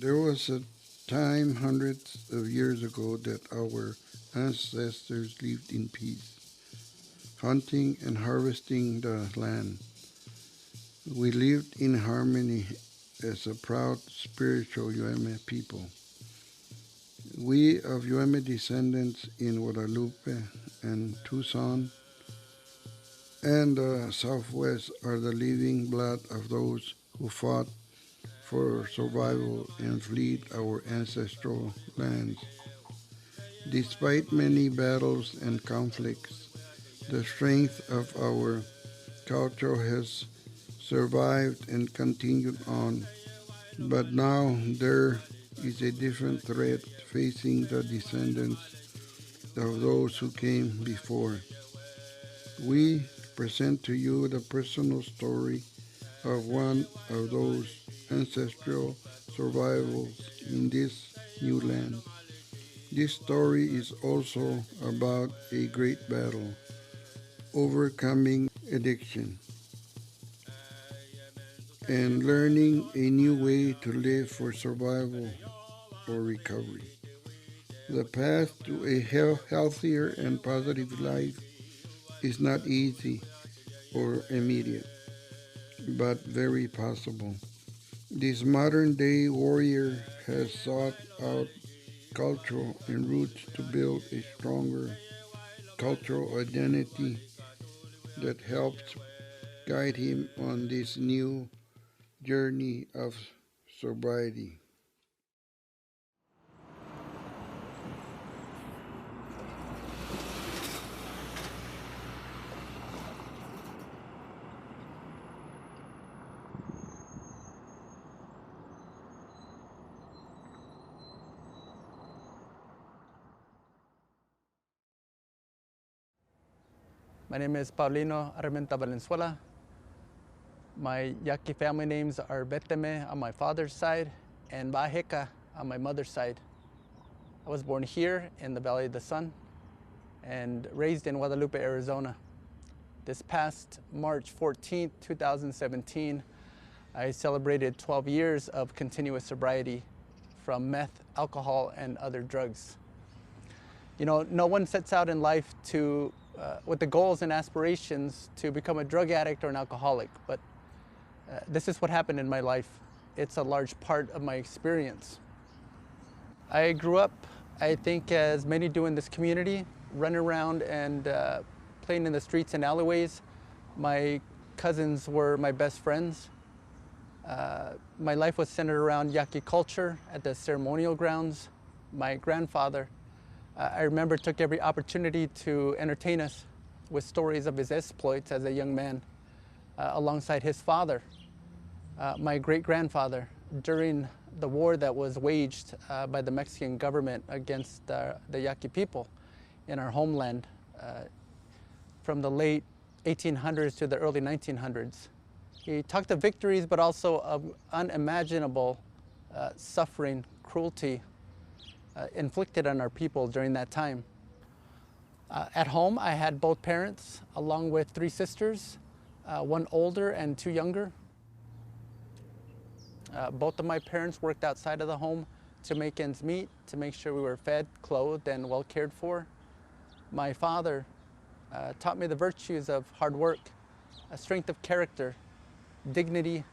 There was a time hundreds of years ago that our ancestors lived in peace, hunting and harvesting the land. We lived in harmony as a proud spiritual Yueme people. We of Yueme descendants in Guadalupe and Tucson and the Southwest are the living blood of those who fought for survival and fled our ancestral lands. Despite many battles and conflicts, the strength of our culture has survived and continued on. But now there is a different threat facing the descendants of those who came before. We present to you the personal story of one of those ancestral survivals in this new land. This story is also about a great battle, overcoming addiction, and learning a new way to live for survival or recovery. The path to a healthier and positive life is not easy or immediate, but very possible. This modern day warrior has sought out cultural and roots to build a stronger cultural identity that helps guide him on this new journey of sobriety. My name is Paulino Armenta Valenzuela. My Yaqui family names are Beteme on my father's side and Bajeca on my mother's side. I was born here in the Valley of the Sun and raised in Guadalupe, Arizona. This past March 14th, 2017, I celebrated 12 years of continuous sobriety from meth, alcohol, and other drugs. You know, no one sets out in life with the goals and aspirations to become a drug addict or an alcoholic, but this is what happened in my life. It's a large part of my experience. I grew up, I think, as many do in this community, running around and playing in the streets and alleyways. My cousins were my best friends. My life was centered around Yaqui culture at the ceremonial grounds. My grandfather, I remember, took every opportunity to entertain us with stories of his exploits as a young man, alongside his father, my great-grandfather, during the war that was waged by the Mexican government against the Yaqui people in our homeland from the late 1800s to the early 1900s. He talked of victories, but also of unimaginable suffering, cruelty, inflicted on our people during that time. At home, I had both parents, along with 3 sisters, one older and 2 younger. Both of my parents worked outside of the home to make ends meet, to make sure we were fed, clothed, and well cared for. My father taught me the virtues of hard work, a strength of character, dignity,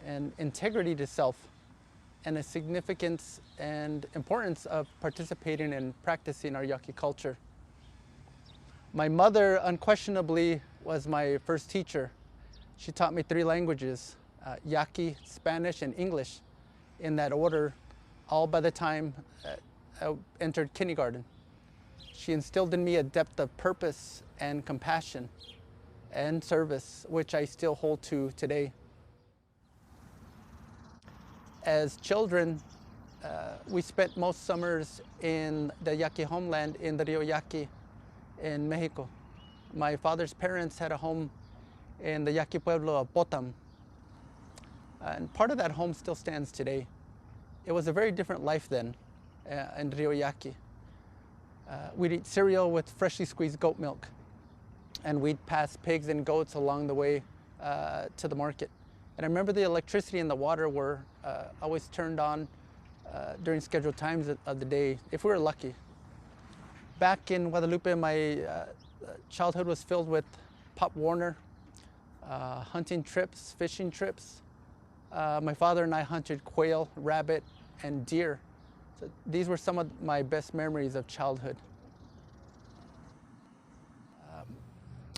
and integrity to self, and the significance and importance of participating and practicing our Yaqui culture. My mother unquestionably was my first teacher. She taught me 3 languages, Yaqui, Spanish, and English, in that order, all by the time I entered kindergarten. She instilled in me a depth of purpose and compassion and service, which I still hold to today. As children, we spent most summers in the Yaqui homeland in the Rio Yaqui in Mexico. My father's parents had a home in the Yaqui pueblo of Potam, and part of that home still stands today. It was a very different life then in Rio Yaqui. We'd eat cereal with freshly squeezed goat milk, and we'd pass pigs and goats along the way to the market. And I remember the electricity and the water were always turned on during scheduled times of the day, if we were lucky. Back in Guadalupe, my childhood was filled with Pop Warner, hunting trips, fishing trips. My father and I hunted quail, rabbit, and deer. So these were some of my best memories of childhood.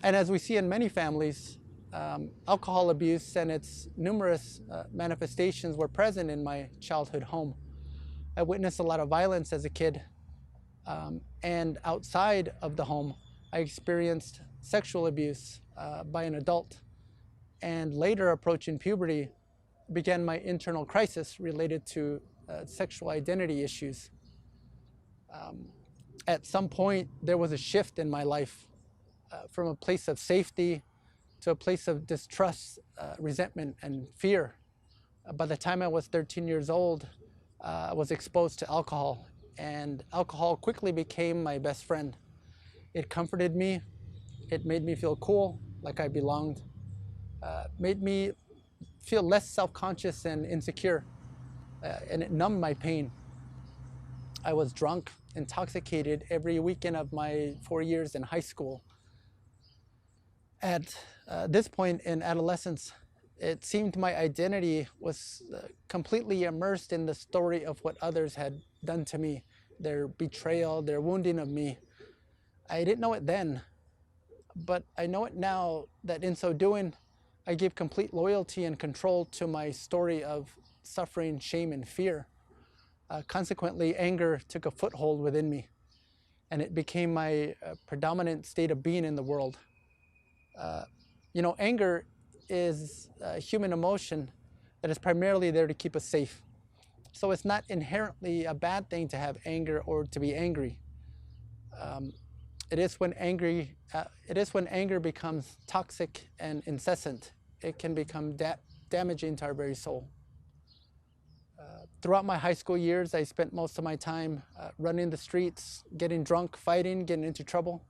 And as we see in many families, alcohol abuse and its numerous manifestations were present in my childhood home. I witnessed a lot of violence as a kid, and outside of the home, I experienced sexual abuse by an adult. And later, approaching puberty, began my internal crisis related to sexual identity issues. At some point, there was a shift in my life from a place of safety to a place of distrust, resentment, and fear. By the time I was 13 years old, I was exposed to alcohol, and alcohol quickly became my best friend. It comforted me, it made me feel cool, like I belonged, made me feel less self-conscious and insecure, and it numbed my pain. I was drunk, intoxicated every weekend of my 4 years in high school. At this point in adolescence, it seemed my identity was completely immersed in the story of what others had done to me, their betrayal, their wounding of me. I didn't know it then, but I know it now that in so doing, I gave complete loyalty and control to my story of suffering, shame, and fear. Consequently, anger took a foothold within me, and it became my predominant state of being in the world. Anger is a human emotion that is primarily there to keep us safe. So it's not inherently a bad thing to have anger or to be angry. It is when anger becomes toxic and incessant, it can become damaging to our very soul. Throughout my high school years, I spent most of my time running the streets, getting drunk, fighting, getting into trouble.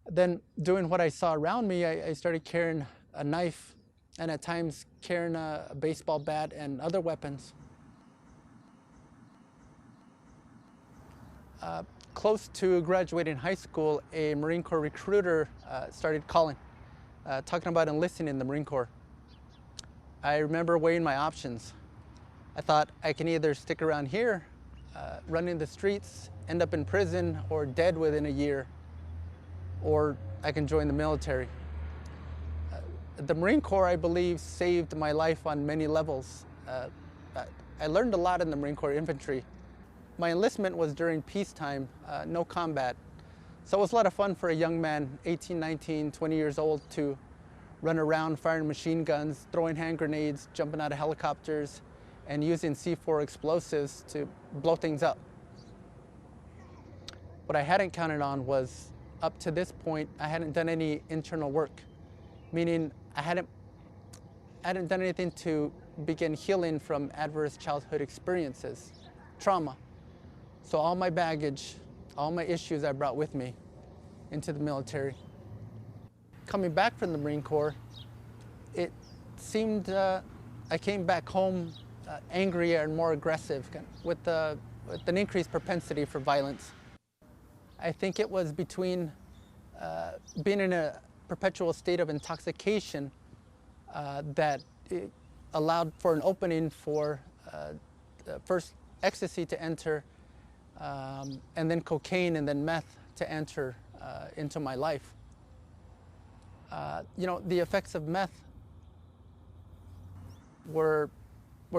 Then, doing what I saw around me, I started carrying a knife and at times carrying a baseball bat and other weapons. Close to graduating high school, a Marine Corps recruiter started calling, talking about enlisting in the Marine Corps. I remember weighing my options. I thought I can either stick around here, running the streets, end up in prison, or dead within a year, or I can join the military. The Marine Corps, I believe, saved my life on many levels. I learned a lot in the Marine Corps infantry. My enlistment was during peacetime, no combat. So it was a lot of fun for a young man, 18, 19, 20 years old, to run around firing machine guns, throwing hand grenades, jumping out of helicopters, and using C4 explosives to blow things up. What I hadn't counted on was, up to this point, I hadn't done any internal work, meaning I hadn't done anything to begin healing from adverse childhood experiences, trauma. So all my baggage, all my issues I brought with me into the military. Coming back from the Marine Corps, it seemed I came back home angrier and more aggressive, with an increased propensity for violence. I think it was between being in a perpetual state of intoxication that it allowed for an opening for first ecstasy to enter, and then cocaine and then meth to enter into my life. The effects of meth were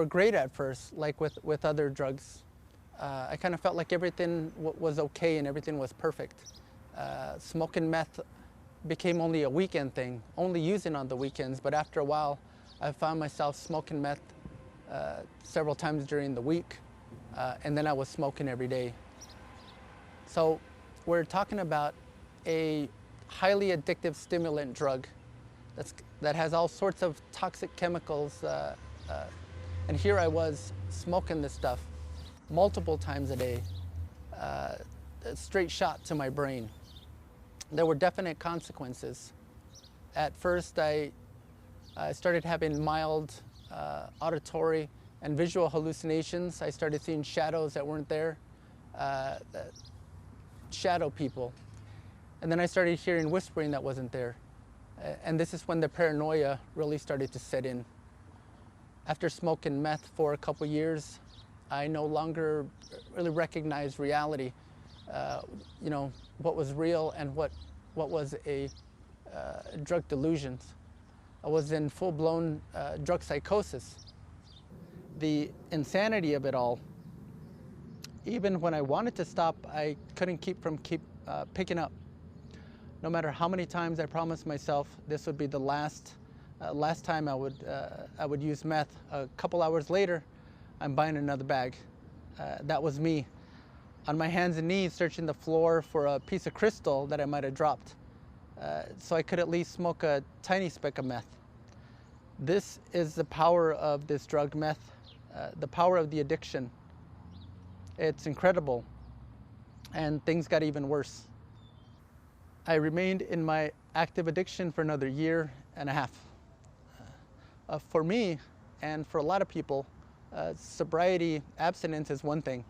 great at first, like with other drugs. I kind of felt like everything was okay and everything was perfect. Smoking meth became only a weekend thing, only using on the weekends, but after a while, I found myself smoking meth several times during the week, and then I was smoking every day. So we're talking about a highly addictive stimulant drug that has all sorts of toxic chemicals, and here I was smoking this stuff multiple times a day, a straight shot to my brain. There were definite consequences. At first, I started having mild auditory and visual hallucinations. I started seeing shadows that weren't there, shadow people. And then I started hearing whispering that wasn't there. And this is when the paranoia really started to set in. After smoking meth for a couple years, I no longer really recognized reality. You know, what was real and what was a drug delusions. I was in full-blown drug psychosis. The insanity of it all, even when I wanted to stop, I couldn't keep picking up. No matter how many times I promised myself this would be the last time I would use meth. A couple hours later, I'm buying another bag. That was me, on my hands and knees searching the floor for a piece of crystal that I might have dropped, so I could at least smoke a tiny speck of meth. This is the power of this drug, meth, the power of the addiction. It's incredible, and things got even worse. I remained in my active addiction for another year and a half. For me, and for a lot of people, sobriety, abstinence is one thing.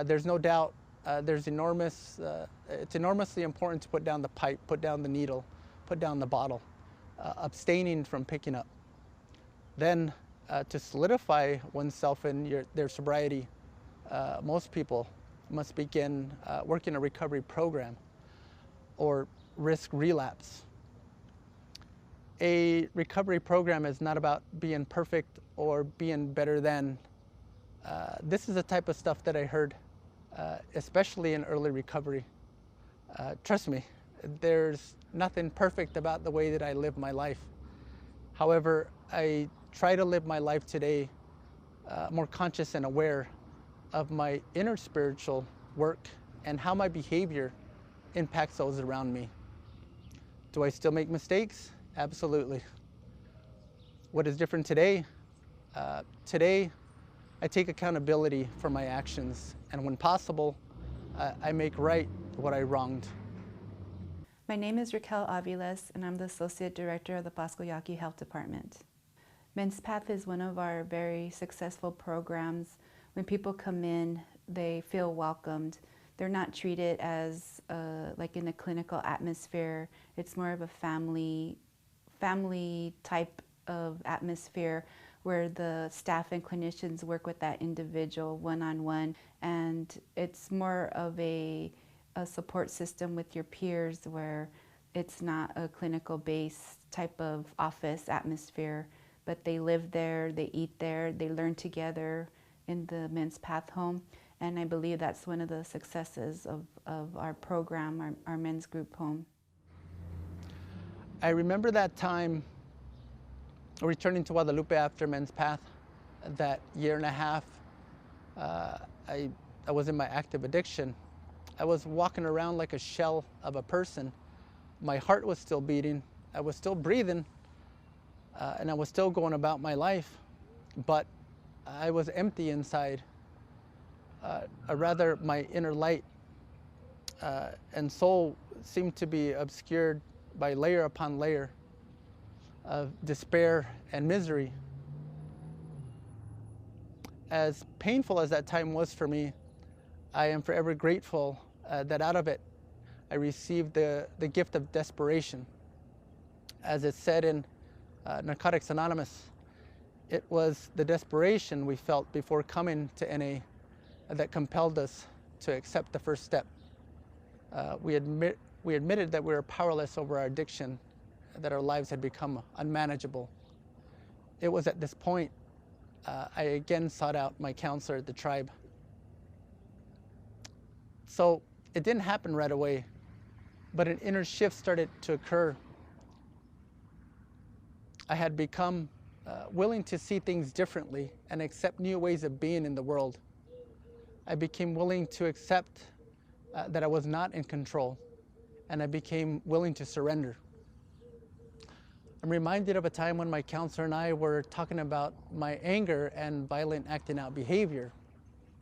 There's no doubt it's enormously important to put down the pipe, put down the needle, put down the bottle, abstaining from picking up. Then to solidify oneself in their sobriety, most people must begin working a recovery program or risk relapse. A recovery program is not about being perfect or being better than. This is the type of stuff that I heard, especially in early recovery. Trust me, there's nothing perfect about the way that I live my life. However, I try to live my life today more conscious and aware of my inner spiritual work and how my behavior impacts those around me. Do I still make mistakes? Absolutely. What is different today? Today, I take accountability for my actions, and when possible, I make right what I wronged. My name is Raquel Aviles, and I'm the Associate Director of the Pascua Yaqui Health Department. Men's Path is one of our very successful programs. When people come in, they feel welcomed. They're not treated as like in a clinical atmosphere. It's more of a family type of atmosphere where the staff and clinicians work with that individual one-on-one, and it's more of a support system with your peers where it's not a clinical-based type of office atmosphere, but they live there, they eat there, they learn together in the Men's Path home. And I believe that's one of the successes of our program, our men's group home. I remember that time returning to Guadalupe after Men's Path, that year and a half. I was in my active addiction. I was walking around like a shell of a person. My heart was still beating. I was still breathing, and I was still going about my life, but I was empty inside. Rather, my inner light and soul seemed to be obscured by layer upon layer of despair and misery. As painful as that time was for me, I am forever grateful that out of it I received the gift of desperation. As it's said in Narcotics Anonymous, it was the desperation we felt before coming to NA that compelled us to accept the first step. We admitted that we were powerless over our addiction, that our lives had become unmanageable. It was at this point I again sought out my counselor at the tribe. So it didn't happen right away, but an inner shift started to occur. I had become willing to see things differently and accept new ways of being in the world. I became willing to accept that I was not in control, and I became willing to surrender. I'm reminded of a time when my counselor and I were talking about my anger and violent acting out behavior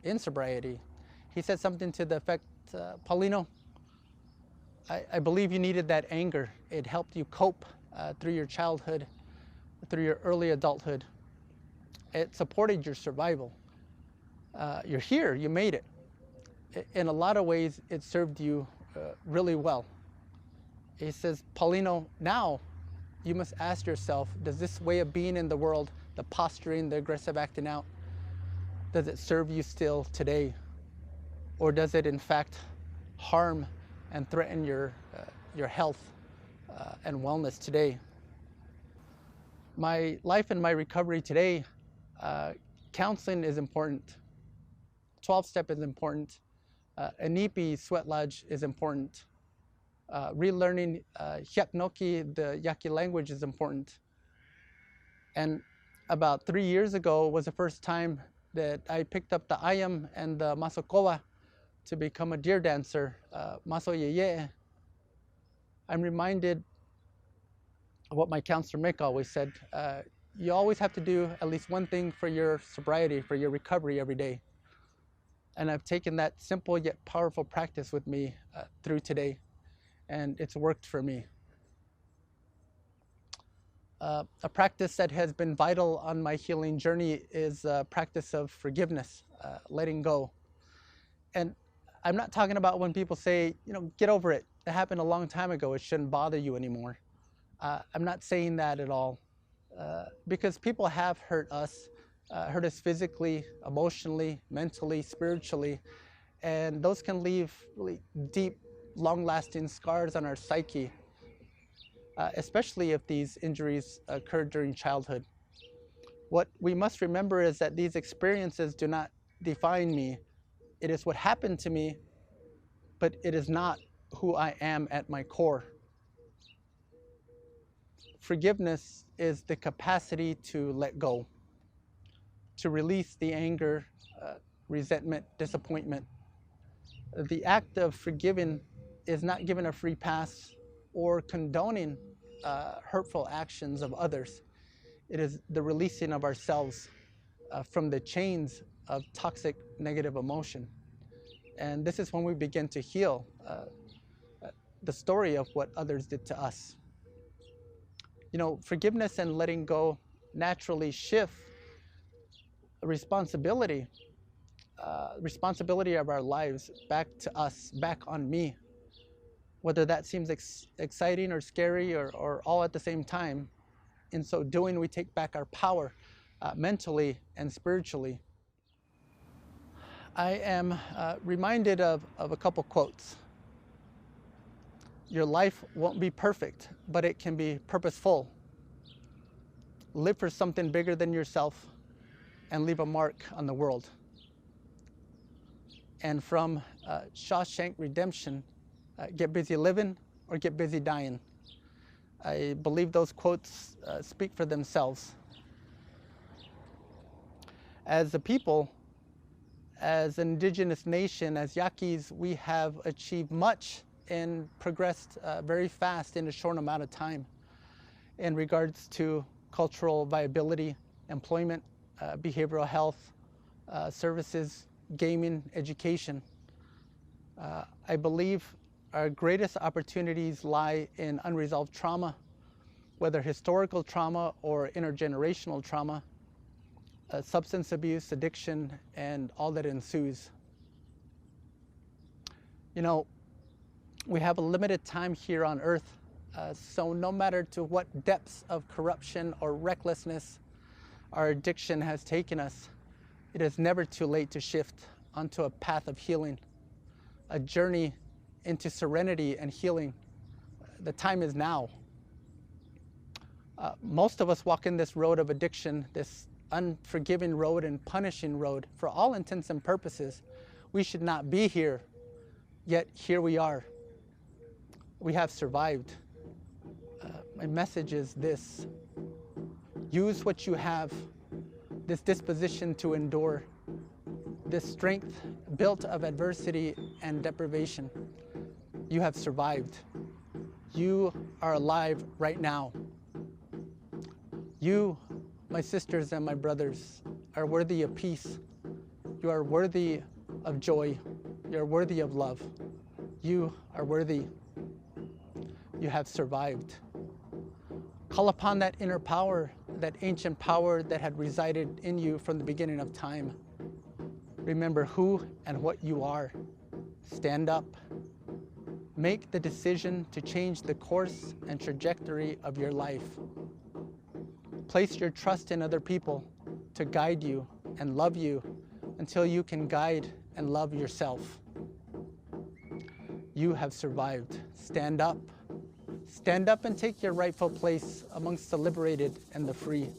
in sobriety. He said something to the effect, Paulino, I believe you needed that anger. It helped you cope through your childhood, through your early adulthood. It supported your survival. You're here, you made it. In a lot of ways, it served you really well. He says, Paulino, now you must ask yourself, does this way of being in the world, the posturing, the aggressive acting out, does it serve you still today? Or does it in fact harm and threaten your health and wellness today? My life and my recovery today, counseling is important. 12-step is important. Inipi sweat lodge is important. Relearning Hyaknoki, the Yaqui language, is important. And about 3 years ago was the first time that I picked up the ayam and the masokowa to become a deer dancer, maso yeye. I'm reminded of what my counselor Mick always said. You always have to do at least one thing for your sobriety, for your recovery every day. And I've taken that simple yet powerful practice with me through today, and it's worked for me. A practice that has been vital on my healing journey is a practice of forgiveness, letting go. And I'm not talking about when people say, get over it. It happened a long time ago. It shouldn't bother you anymore. I'm not saying that at all, because people have hurt us physically, emotionally, mentally, spiritually, and those can leave really deep, long-lasting scars on our psyche, especially if these injuries occurred during childhood. What we must remember is that these experiences do not define me. It is what happened to me, but it is not who I am at my core. Forgiveness is the capacity to let go, to release the anger, resentment, disappointment. The act of forgiving is not giving a free pass or condoning hurtful actions of others. It is the releasing of ourselves from the chains of toxic negative emotion. And this is when we begin to heal the story of what others did to us. Forgiveness and letting go naturally shift responsibility of our lives back to us, back on me. Whether that seems exciting or scary or all at the same time, in so doing, we take back our power mentally and spiritually. I am reminded of a couple quotes. Your life won't be perfect, but it can be purposeful. Live for something bigger than yourself and leave a mark on the world. And from Shawshank Redemption, get busy living or get busy dying. I believe those quotes speak for themselves. As a people, as an indigenous nation, as Yaquis, we have achieved much and progressed very fast in a short amount of time in regards to cultural viability, employment, behavioral health, services, gaming, education. I believe our greatest opportunities lie in unresolved trauma, whether historical trauma or intergenerational trauma, substance abuse, addiction, and all that ensues. We have a limited time here on earth, so no matter to what depths of corruption or recklessness our addiction has taken us, it is never too late to shift onto a path of healing, a journey into serenity and healing. The time is now. Most of us walk in this road of addiction, this unforgiving road and punishing road. For all intents and purposes, we should not be here, yet here we are. We have survived. My message is this: use what you have, this disposition to endure, this strength built of adversity and deprivation. You have survived. You are alive right now. You, my sisters and my brothers, are worthy of peace. You are worthy of joy. You are worthy of love. You are worthy. You have survived. Call upon that inner power that ancient power that had resided in you from the beginning of time. Remember who and what you are. Stand up. Make the decision to change the course and trajectory of your life. Place your trust in other people to guide you and love you until you can guide and love yourself. You have survived. Stand up. Stand up and take your rightful place amongst the liberated and the free.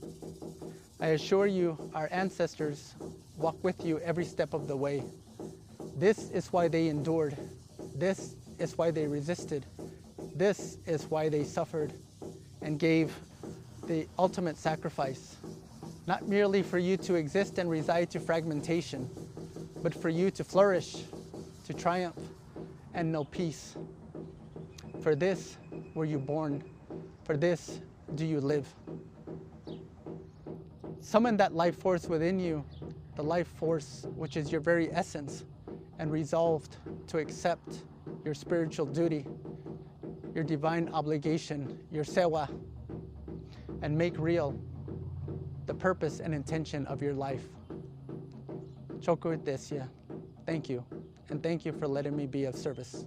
I assure you, our ancestors walk with you every step of the way. This is why they endured. This is why they resisted. This is why they suffered and gave the ultimate sacrifice, not merely for you to exist and reside to fragmentation, but for you to flourish, to triumph, and know peace. For this were you born. For this do you live. Summon that life force within you, the life force which is your very essence, and resolved to accept your spiritual duty, your divine obligation, your sewa, and make real the purpose and intention of your life. Choku Desia, thank you, and thank you for letting me be of service.